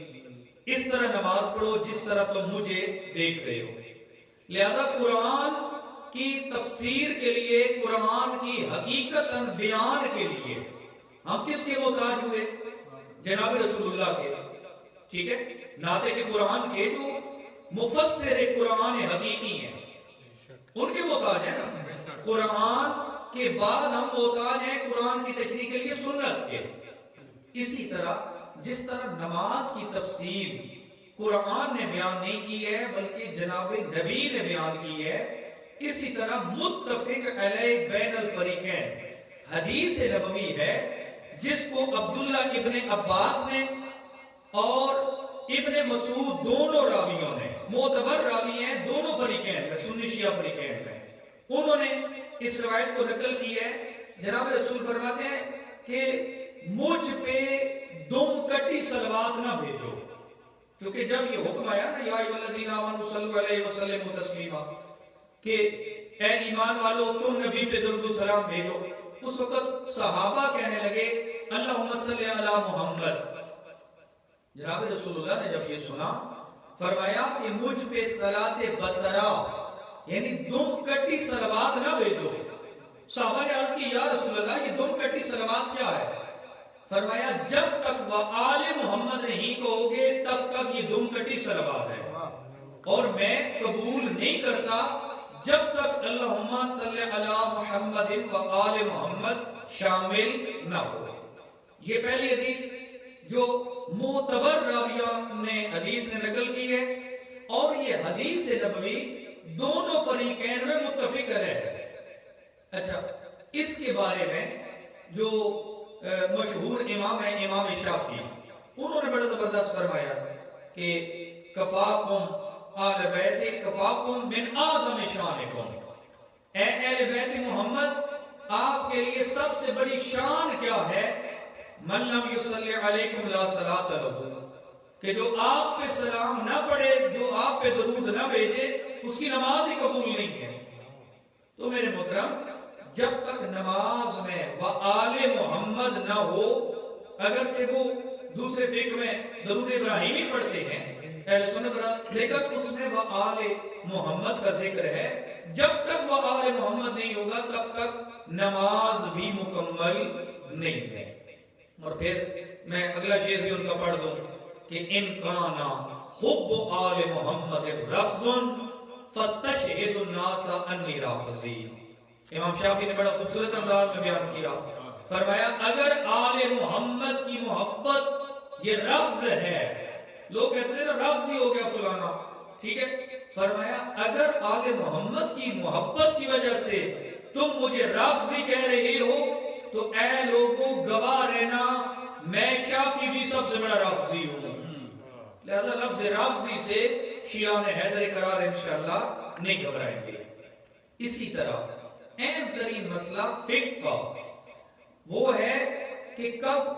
Speaker 1: اس طرح نماز پڑھو جس طرح تم مجھے دیکھ رہے ہو۔ لہذا قرآن کی تفسیر کے لیے، قرآن کی حقیقت بیان کے لیے ہم کس کے محتاج ہوئے؟ جناب رسول اللہ کے، ٹھیک ہے؟ ناطق قرآن کے جو مفسر قرآن حقیقی ہیں ان کے محتاج ہیں نا۔ قرآن کے بعد ہم محتاج ہیں قرآن کی تشریح کے لیے سنت کے۔ اسی طرح جس طرح نماز کی تفصیل قرآن نے بیان نہیں کی ہے بلکہ جناب نبی نے بیان کی ہے، اسی طرح متفق علیہ بین الفریقین حدیث نبوی ہے جس کو عبداللہ ابن عباس نے اور ابن مسعود دونوں راویوں نے، معتبر راوی ہیں دونوں فریقین میں، سنی شیعہ فریقین میں، انہوں نے اس روایت کو نقل کی ہے۔ جناب رسول فرماتے ہیں کہ مجھ پہ دم کٹی صلوات نہ بھیجو، کیونکہ جب یہ حکم آیا نا یا ایھا الذین آمنوا صلوا علیہ وسلم تسلیما کہ اے ایمان والو تم نبی پہ درود و سلام بھیجو، اس وقت صحابہ کہنے لگے اللہم صلی علی محمد۔ جناب رسول اللہ نے جب یہ سنا فرمایا کہ مجھ پہ صلاۃ بطرہ یعنی دم کٹی صلوات نہ بھیجو۔ صحابہ نے عرض کی یا رسول اللہ یہ دم کٹی صلوات کیا ہے؟ فرمایا جب تک وآل محمد نہیں کہو گے تب تک یہ دم کٹی صلوات ہے، اور میں قبول نہیں کرتا جب تک اللہم صلی علی محمد وآل محمد شامل نہ ہو۔ یہ پہلی حدیث جو معتبر راویوں نے حدیث نے نقل کی ہے، اور یہ حدیث نبوی دونوں فریقین میں متفق ہے۔ اچھا، اس کے بارے میں جو مشہور امام ہیں امام شافعی، انہوں نے بڑا زبردست فرمایا کہ کفاکم آل بیت کفاکم من اعظم شانکم، اے اہل بیت محمد آپ کے لیے سب سے بڑی شان کیا ہے؟ من لم یصلی علیکم لا صلاۃ لہ، کہ جو آپ پہ سلام نہ پڑھے، جو آپ پہ درود نہ بھیجے، اس کی نماز ہی قبول نہیں ہے۔ تو میرے محترم، جب تک نماز میں وآل محمد نہ ہو، اگرچہ وہ دوسرے فقہ میں درود ابراہیمی پڑھتے ہیں اہل سنت، لیکن اس میں وآل محمد کا ذکر ہے، جب تک وآل محمد نہیں ہوگا تب تک نماز بھی مکمل نہیں ہے۔ اور پھر میں اگلا شعر بھی ان کا پڑھ دوں کہ ان کانا حب آل محمد رفض فاستشہد الناس انی رافضی۔ امام شافعی نے بڑا خوبصورت انداز میں بیان کیا، فرمایا اگر آل محمد کی محبت یہ رفض ہے، لوگ کہتے ہیں نا رفضی ہو گیا فلانا، ٹھیک ہے، فرمایا اگر آل محمد کی محبت کی وجہ سے تم مجھے رفضی کہہ رہے ہو تو اے لوگوں گواہ رہنا میں شافعی بھی سب سے بڑا رافضی ہوں۔ لہذا لفظ رافضی سے شیعہ نے حیدر قرار انشاءاللہ نہیں گھبرائیں گے۔ اسی طرح اہم ترین مسئلہ فقہ کا وہ ہے کہ کب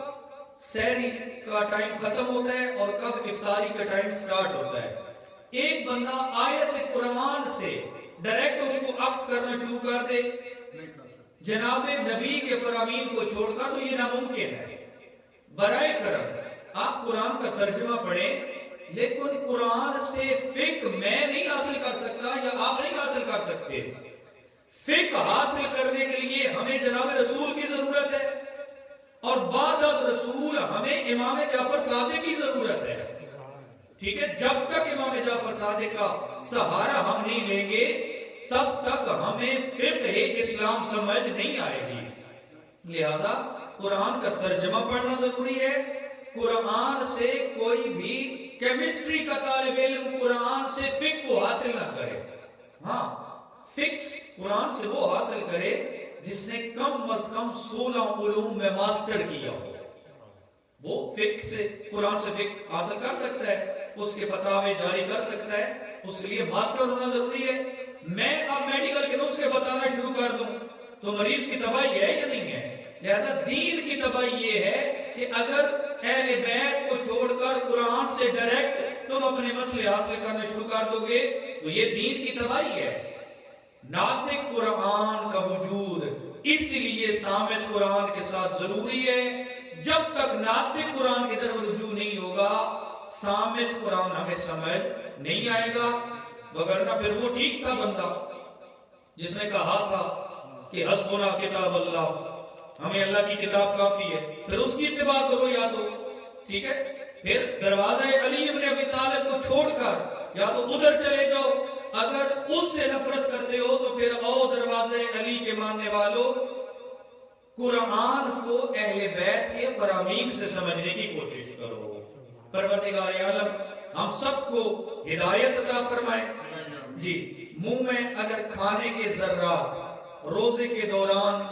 Speaker 1: سحری کا ٹائم ختم ہوتا ہے اور کب افطاری کا ٹائم سٹارٹ ہوتا ہے۔ ایک بندہ آیت قرآن سے ڈائریکٹ اس کو عکس کرنا شروع کر دے جناب نبی کے فرامین کو چھوڑ کر، تو یہ ناممکن ہے۔ برائے کرم آپ قرآن کا ترجمہ پڑھیں، لیکن قرآن سے فقہ میں نہیں حاصل کر سکتا یا آپ نہیں حاصل کر سکتے۔ فقہ حاصل کرنے کے لیے ہمیں جناب رسول کی ضرورت ہے، اور بعد از رسول ہمیں امام جعفر صادق کی ضرورت ہے، ٹھیک ہے۔ جب تک امام جعفر صادق کا سہارا ہم نہیں لیں گے تب تک ہمیں فقہ اسلام سمجھ نہیں آئے گی۔ لہذا قرآن کا ترجمہ پڑھنا ضروری ہے۔ قرآن سے کوئی بھی کیمسٹری کا طالب علم قرآن سے فقہ کو حاصل نہ کرے، ہاں فقہ قرآن سے وہ حاصل کرے جس نے کم از کم 16 علوم میں ماسٹر کیا ہو، وہ فقہ سے قرآن سے فقہ حاصل کر سکتا ہے، اس کے فتاوے جاری کر سکتا ہے، اس کے لیے ماسٹر ہونا ضروری ہے۔ میں اب میڈیکل کے نسخے بتانا شروع کر دوں تو مریض کی تباہی ہے یا نہیں ہے؟ لہذا دین کی تباہی یہ ہے کہ اگر اہل بیت کو چھوڑ کر قرآن سے ڈائریکٹ تم اپنے مسئلے حاصل کرنا شروع کر دو گے تو یہ دین کی تباہی ہے۔ ناطق قرآن کا وجود اس لیے صامت قرآن کے ساتھ ضروری ہے۔ جب تک ناطق قرآن کی طرف رجوع نہیں ہوگا صامت قرآن ہمیں سمجھ نہیں آئے گا، وگرنہ پھر وہ ٹھیک تھا بندہ جس نے کہا تھا کہ حسبنا کتاب اللہ، ہمیں اللہ کی کتاب کافی ہے، پھر اس کی اتباع کرو یا تو، ٹھیک ہے، پھر دروازہ علی ابن ابی طالب کو چھوڑ کر یا تو ادھر چلے جاؤ، اگر اس سے نفرت کرتے ہو تو پھر او دروازہ علی کے ماننے والوں قرآن کو اہل بیت کے فرامین سے سمجھنے کی کوشش کرو۔ پروردگار عالم ہم سب کو ہدایت عطا فرمائے. جی منہ میں اگر کھانے کے ذرات روزے کے دوران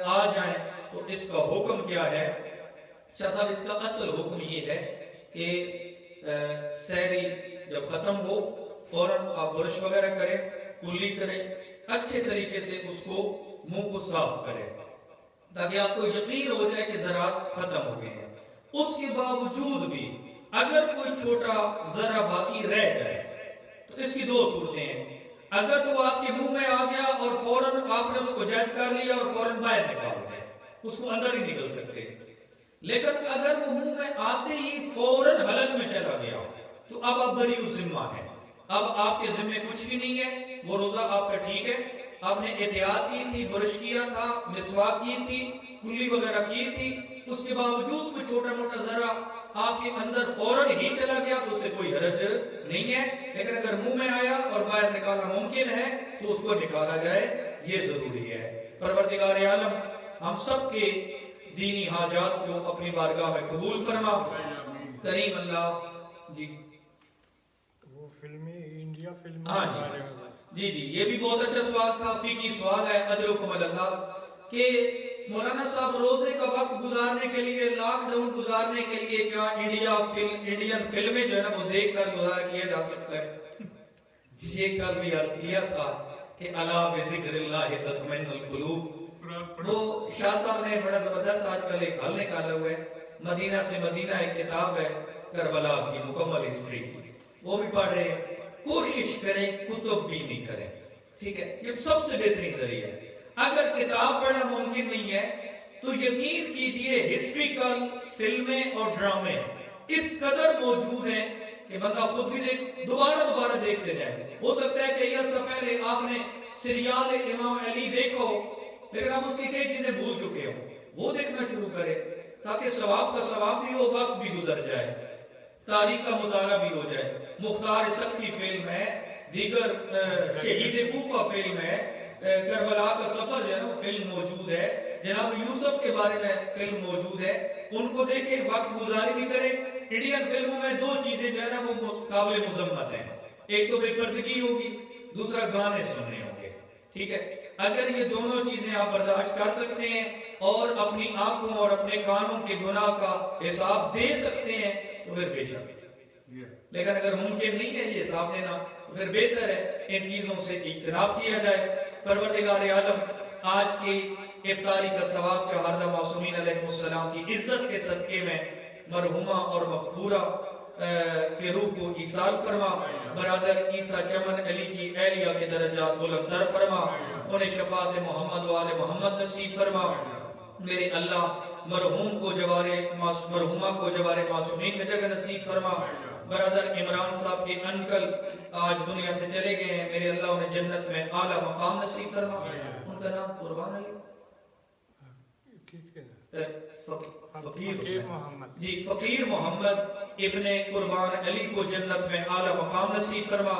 Speaker 1: آ جائیں تو اس کا حکم کیا ہے؟ شاہ صاحب اس کا اصل حکم یہ ہے کہ سحری جب ختم ہو فوراً آپ برش وغیرہ کریں، کلی کریں، اچھے طریقے سے اس کو منہ کو صاف کریں تاکہ آپ کو یقین ہو جائے کہ ذرات ختم ہو گئے ہیں. اس کے باوجود بھی اگر کوئی چھوٹا ذرہ باقی رہ جائے تو اس کی دو صورتیں ہیں. اگر تو آپ کے منہ میں آ گیا اور فوراً آپ نے اس کو جج کر لیا اور فوراً باہر نکال دیا، اس کو اندر ہی نکل سکتے. لیکن اگر وہ منہ میں آتے ہی فوراً حلق میں چلا گیا تو اب آپ بری الذمہ ہیں، اب آپ کے ذمہ کچھ بھی نہیں ہے. وہ روزہ آپ کا ٹھیک ہے، آپ نے احتیاط کی تھی، برش کیا تھا، مسواک کی تھی، کلی وغیرہ کی تھی، اس کے باوجود کوئی چھوٹا موٹا ذرا آپ کے اندر فوراً ہی چلا گیا تو اس سے کوئی حرج نہیں ہے. لیکن اگر منہ میں آیا اور باہر نکالنا ممکن ہے تو اس کو نکالا جائے، یہ ضروری ہے. پروردگار عالم ہم سب کے دینی حاجات کو اپنی بارگاہ میں قبول فرما. کریم اللہ. جی
Speaker 2: وہ فلمیں انڈیا فلم
Speaker 1: ہاں جی یہ بھی بہت اچھا سوال تھا، فقہی سوال ہے. اجرکم اللہ کہ مولانا صاحب روزے کا وقت گزارنے کے لیے، لاک ڈاؤن گزارنے کے لیے کیا انڈین فلمیں جو ہے نا وہ دیکھ کر گزارا کیا جا سکتا ہے؟ یہ کل بھی عرض کیا تھا کہ الا بذکر اللہ تطمئن القلوب. وہ شاہ صاحب نے بڑا زبردست آج کل ایک حل نکالا ہوا ہے، مدینہ سے مدینہ ایک کتاب ہے کربلا کی مکمل ہسٹری کی، وہ بھی پڑھ رہے ہیں. کوشش کریں کتب بھی نہیں کریں، ٹھیک ہے؟ یہ سب سے بہترین ذریعہ ہے. اگر کتاب پڑھنا ممکن نہیں ہے تو یقین کیجئے ہسٹریکل فلمیں اور ڈرامے اس قدر موجود ہیں کہ بندہ خود بھی دوبارہ دیکھتے جائے. ہو سکتا ہے کہ یہ عرصہ پہلے آپ نے سریال امام علی دیکھو لیکن آپ اس کی کئی چیزیں بھول چکے ہو، وہ دیکھنا شروع کرے تاکہ ثواب کا ثواب بھی ہو، وقت بھی گزر جائے، تاریخ کا مطالعہ بھی ہو جائے. مختار سقفی فلم ہے، دیگر شہید کوفہ فلم ہے، کربلا کا سفر جو ہے نا فلم موجود ہے، جناب یوسف کے بارے میں فلم موجود ہے، ان کو دیکھیں، وقت گزاری بھی کریں. انڈین فلموں میں دو چیزیں جو ہے نا وہ قابل مذمت ہیں، ایک تو بے پردگی ہوگی، دوسرا گانے سننے ہوں گے، ٹھیک ہے؟ اگر یہ دونوں چیزیں آپ برداشت کر سکتے ہیں اور اپنی آنکھوں اور اپنے کانوں کے گناہ کا حساب دے سکتے ہیں تو پھر بے شک. لیکن اگر ممکن نہیں ہے یہ حساب دینا تو پھر بہتر ہے ان چیزوں سے اجتناب کیا جائے. پروردگار عالم آج کی افطاری کا ثواب چہاردہ معصومین علیہ السلام کی عزت کے صدقے میں مرحومہ اور مغفورہ کے روح کو ایصال فرما. برادر عیسیٰ چمن علی کی اہلیہ کے درجات بلند تر فرما، انہیں شفاعت محمد و آل محمد نصیب فرما. میرے اللہ مرحومہ کو جوار معصومین میں جگہ نصیب فرما. برادر عمران صاحب کے انکل آج دنیا سے چلے گئے ہیں، میرے اللہ انہیں جنت میں اعلیٰ مقام نصیب فرما. ان کا نام قربان علی فقیر محمد ابن قربان علی کو جنت میں اعلیٰ مقام نصیب فرما.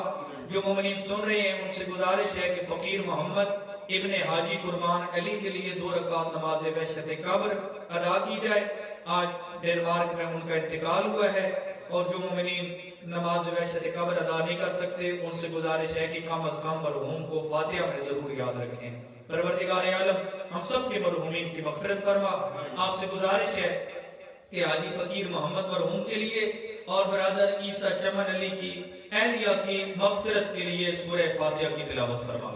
Speaker 1: جو مومنین سن رہے ہیں ان سے گزارش ہے کہ فقیر محمد ابن حاجی قربان علی کے لیے 2 رکعت نماز وحشت قبر ادا کی جائے. آج ڈنمارک میں ان کا انتقال ہوا ہے اور جو مومنین نماز وحشت قبر ادا نہیں کر سکتے ان سے گزارش ہے کہ کم از کم مرحوم کو فاتحہ میں ضرور یاد رکھیں. پروردگار عالم ہم سب کے مرحومین کی مغفرت فرما. آپ سے گزارش ہے کہ حاجی فقیر محمد مرحوم کے لیے اور برادر عیسیٰ چمن علی کی اہلیہ کی مغفرت کے لیے سورہ فاتحہ کی تلاوت فرما.